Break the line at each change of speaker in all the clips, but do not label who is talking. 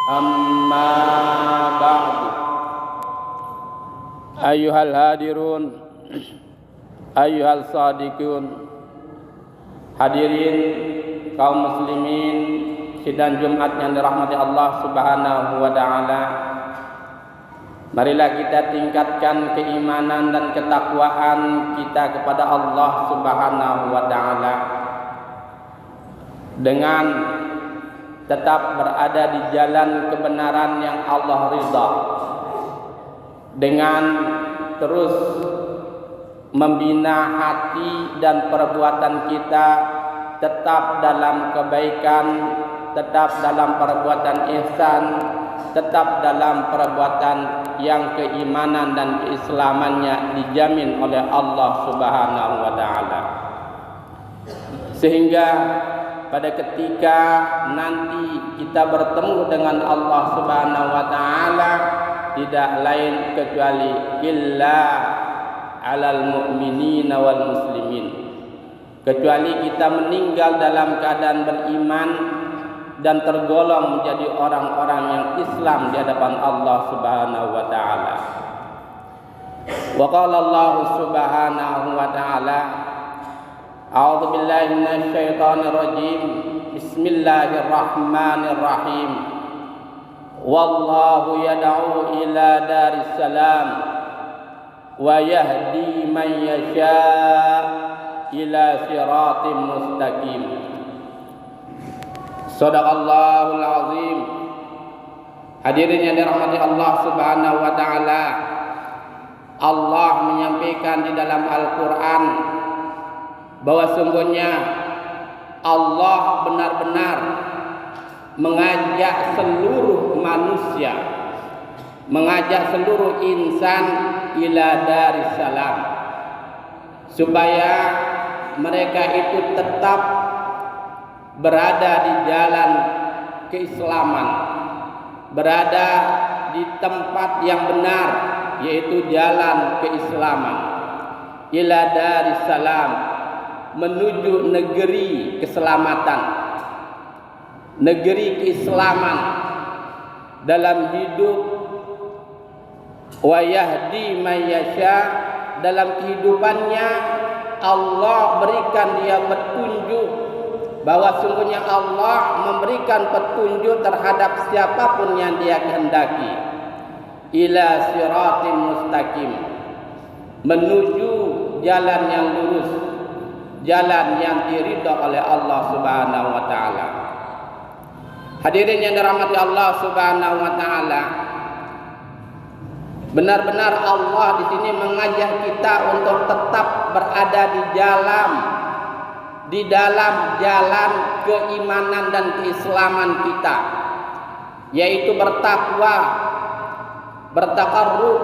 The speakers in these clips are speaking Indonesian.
Amma ba'du. Ayyuhal hadirun, ayyuhal sadiqun, hadirin kaum muslimin sidang Jumat yang dirahmati Allah Subhanahu wa taala. Marilah kita tingkatkan keimanan dan ketakwaan kita kepada Allah Subhanahu wa taala dengan tetap berada di jalan kebenaran yang Allah ridha, dengan terus membina hati dan perbuatan kita tetap dalam kebaikan, tetap dalam perbuatan ihsan, tetap dalam perbuatan yang keimanan dan keislamannya dijamin oleh Allah Subhanahu wa taala. Sehingga pada ketika nanti kita bertemu dengan Allah Subhanahu wa taala, tidak lain kecuali illa alal mu'minina wal muslimin, kecuali kita meninggal dalam keadaan beriman dan tergolong menjadi orang-orang yang Islam di hadapan Allah Subhanahu wa taala. Wa qala Allah Subhanahu wa taala, a'udzu billahi minasyaitonir rajim. Bismillahirrahmanirrahim. Wallahu yad'u ila daris salam wa yahdi man yasha' ila siratim mustaqim. Shadaqallahul azim. Hadirin yang dirahmati Allah Subhanahu wa taala, Allah menyampaikan di dalam Al-Qur'an bahwa sungguhnya Allah benar-benar mengajak seluruh manusia, mengajak seluruh insan ila daris salam, supaya mereka itu tetap berada di jalan keislaman, berada di tempat yang benar, yaitu jalan keislaman. Ila daris salam, menuju negeri keselamatan, negeri keislaman dalam hidup. Wa yahdi man yasha, dalam kehidupannya Allah berikan dia petunjuk, bahwa sungguhnya Allah memberikan petunjuk terhadap siapapun yang dia kehendaki. Ila siratim mustaqim, menuju jalan yang lurus, jalan yang diridha oleh Allah Subhanahu wa taala. Hadirin yang dirahmati Allah Subhanahu wa taala, benar-benar Allah di sini mengajak kita untuk tetap berada di dalam jalan keimanan dan keislaman kita, yaitu bertakwa, bertakarrub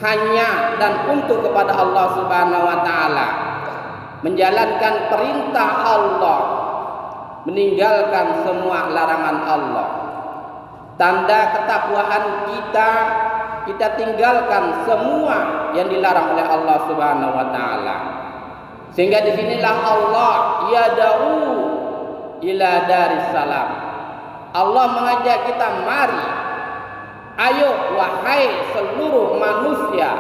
hanya dan untuk kepada Allah Subhanahu wa taala, menjalankan perintah Allah, meninggalkan semua larangan Allah. Tanda ketakwaan kita tinggalkan semua yang dilarang oleh Allah Subhanahu wa taala. Sehingga disinilah Allah yad'u ila daris salam. Allah mengajak kita, mari, ayo wahai seluruh manusia,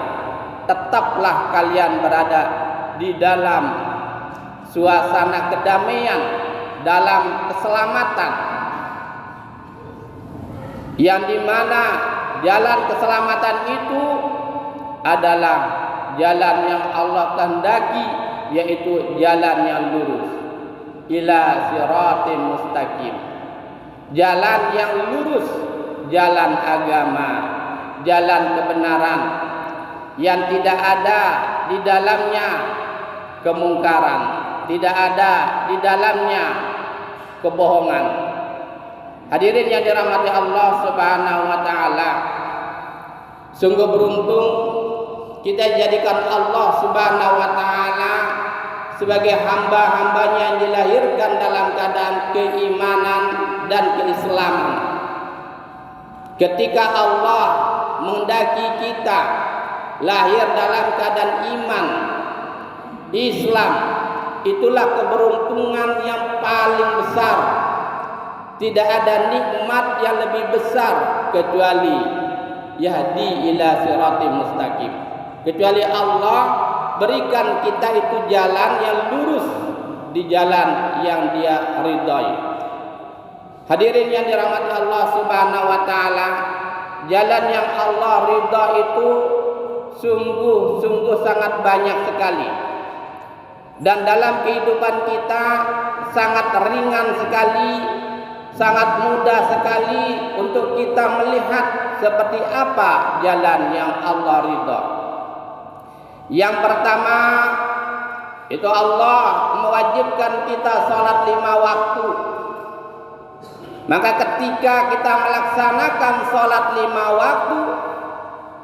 tetaplah kalian berada di dalam suasana kedamaian, dalam keselamatan, yang dimana jalan keselamatan itu adalah jalan yang Allah kehendaki, yaitu jalan yang lurus. Ila siratim mustaqim, jalan yang lurus, jalan agama, jalan kebenaran, yang tidak ada di dalamnya kemungkaran, tidak ada di dalamnya kebohongan. Hadirin yang dirahmati Allah Subhanahu wa taala, sungguh beruntung kita jadikan Allah Subhanahu wa taala sebagai hamba-hambanya yang dilahirkan dalam keadaan keimanan dan keislaman. Ketika Allah menghendaki kita lahir dalam keadaan iman, Islam, itulah keberuntungan yang paling besar tidak ada nikmat yang lebih besar kecuali yahdi ila siratim mustaqim. Kecuali Allah berikan kita itu jalan yang lurus, di jalan yang Dia ridhai. Hadirin yang dirahmati Allah Subhanahu wa taala, jalan yang Allah ridha itu sungguh sangat banyak sekali. Dan dalam kehidupan kita sangat ringan sekali, sangat mudah sekali untuk kita melihat seperti apa jalan yang Allah ridha. Yang pertama, itu Allah mewajibkan kita salat 5 waktu. Maka ketika kita melaksanakan salat 5 waktu,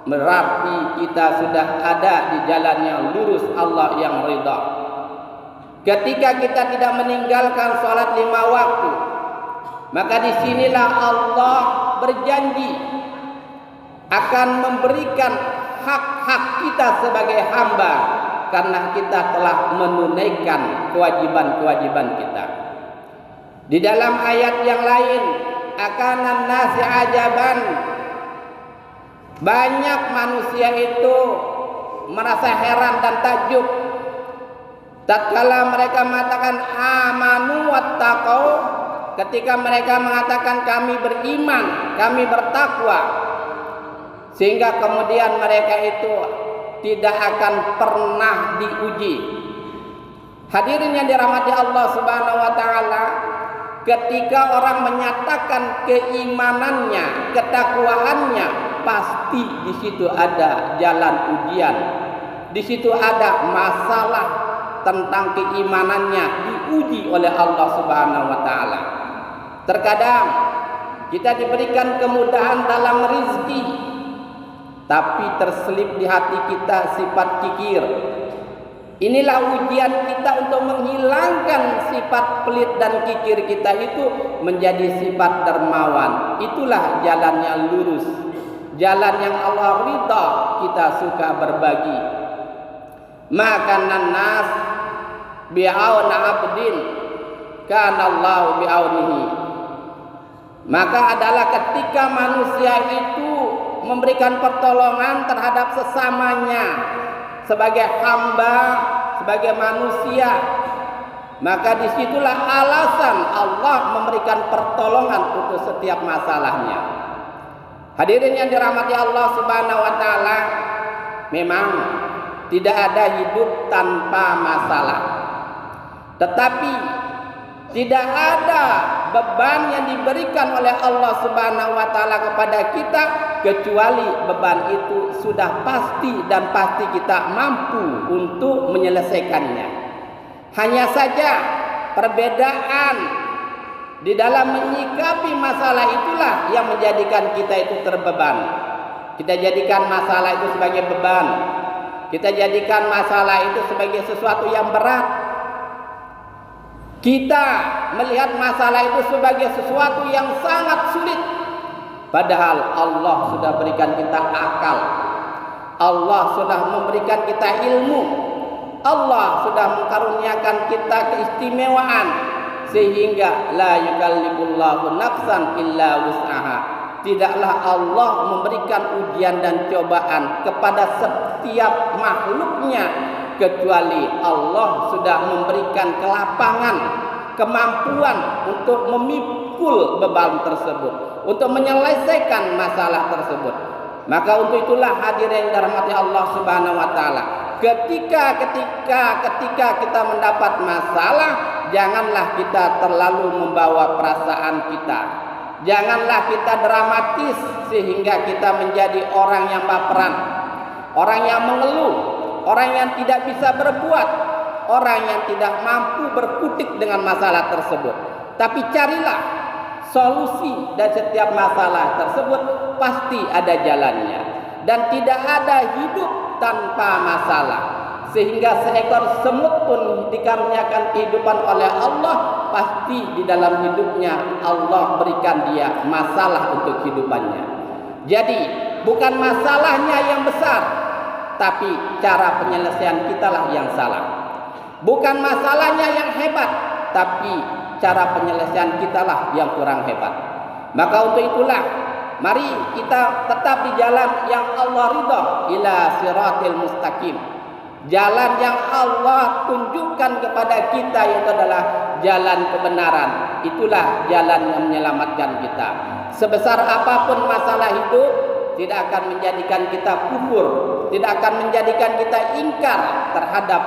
berarti kita sudah ada di jalan yang lurus Allah yang ridha. Ketika kita tidak meninggalkan salat 5 waktu, maka disinilah Allah berjanji akan memberikan hak-hak kita sebagai hamba, karena kita telah menunaikan kewajiban-kewajiban kita. Di dalam ayat yang lain, akanan nasi ajaban, banyak manusia itu merasa heran dan takjub tatkala mereka mengatakan amanu wattaqau, ketika mereka mengatakan kami beriman, kami bertakwa, sehingga kemudian mereka itu tidak akan pernah diuji. Hadirin yang dirahmati Allah Subhanahu wa taala, ketika orang menyatakan keimanannya, ketakwaannya, pasti di situ ada jalan ujian. Di situ ada masalah tentang keimanannya diuji oleh Allah Subhanahu wa taala. Terkadang kita diberikan kemudahan dalam rezeki, tapi terselip di hati kita sifat kikir. Inilah ujian kita untuk menghilangkan sifat pelit dan kikir kita itu menjadi sifat dermawan. Itulah jalan yang lurus, jalan yang Allah ridha, kita suka berbagi. Makanan nas bi'auna abdin kana Allah bi'aunihi. Maka adalah ketika manusia itu memberikan pertolongan terhadap sesamanya sebagai hamba, sebagai manusia, maka disitulah alasan Allah memberikan pertolongan untuk setiap masalahnya. Hadirin yang dirahmati Allah Subhanahu wa taala, memang tidak ada hidup tanpa masalah, tetapi tidak ada beban yang diberikan oleh Allah Subhanahu wa taala kepada kita kecuali beban itu sudah pasti dan pasti kita mampu untuk menyelesaikannya. Hanya saja perbedaan di dalam menyikapi masalah itulah yang menjadikan kita itu terbeban. Kita jadikan masalah itu sebagai beban. Kita jadikan masalah itu sebagai sesuatu yang berat. Kita melihat masalah itu sebagai sesuatu yang sangat sulit. Padahal Allah sudah berikan kita akal. Allah sudah memberikan kita ilmu. Allah sudah mengaruniakan kita keistimewaan. Sehingga la yukallifullahu nafsan illa wus'aha. Tidaklah Allah memberikan ujian dan cobaan kepada setiap makhluknya, kecuali Allah sudah memberikan kelapangan, kemampuan untuk memikul beban tersebut, untuk menyelesaikan masalah tersebut. Maka untuk itulah hadirin dirahmati Allah Subhanahu wa taala, ketika kita mendapat masalah, janganlah kita terlalu membawa perasaan kita. Janganlah kita dramatis sehingga kita menjadi orang yang baperan, orang yang mengeluh, orang yang tidak bisa berbuat, orang yang tidak mampu berkutik dengan masalah tersebut. Tapi carilah solusi dari setiap masalah tersebut, pasti ada jalannya. Dan tidak ada hidup tanpa masalah. Sehingga seekor semut pun dikaruniakan kehidupan oleh Allah, pasti di dalam hidupnya Allah berikan dia masalah untuk kehidupannya. Jadi bukan masalahnya yang besar, tapi cara penyelesaian kitalah yang salah. Bukan masalahnya yang hebat, tapi cara penyelesaian kita lah yang kurang hebat. Maka untuk itulah mari kita tetap di jalan yang Allah ridha, ila siratil mustaqim. Jalan yang Allah tunjukkan kepada kita itu adalah jalan kebenaran. Itulah jalan yang menyelamatkan kita. Sebesar apapun masalah hidup, tidak akan menjadikan kita kufur, tidak akan menjadikan kita ingkar terhadap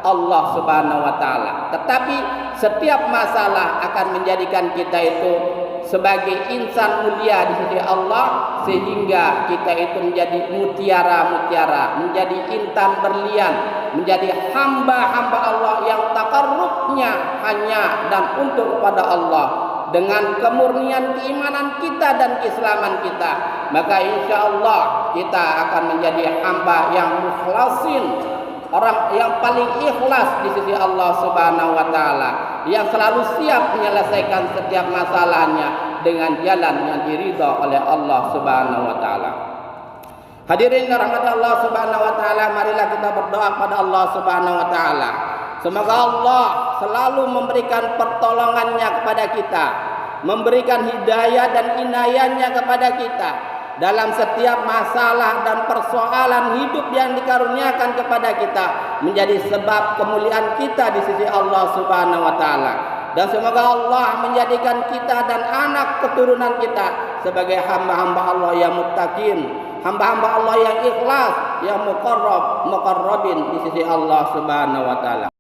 Allah Subhanahu wa taala. Tetapi setiap masalah akan menjadikan kita itu sebagai insan mulia di sisi Allah, sehingga kita itu menjadi mutiara-mutiara, menjadi intan berlian, menjadi hamba-hamba Allah yang takarrubnya hanya dan untuk kepada Allah. Dengan kemurnian keimanan kita dan keislaman kita, maka insya Allah kita akan menjadi hamba yang mukhlasin, orang yang paling ikhlas di sisi Allah Subhanahu wa taala, yang selalu siap menyelesaikan setiap masalahnya dengan jalan yang diridha oleh Allah Subhanahu wa taala. Hadirin rahmat Allah Subhanahu wa taala, marilah kita berdoa kepada Allah Subhanahu wa taala. Semoga Allah selalu memberikan pertolongannya kepada kita, memberikan hidayah dan inayahnya kepada kita dalam setiap masalah dan persoalan hidup yang dikaruniakan kepada kita, menjadi sebab kemuliaan kita di sisi Allah Subhanahu wa taala. Dan semoga Allah menjadikan kita dan anak keturunan kita sebagai hamba-hamba Allah yang muttaqin, hamba-hamba Allah yang ikhlas, yang muqarrabin di sisi Allah Subhanahu wa taala.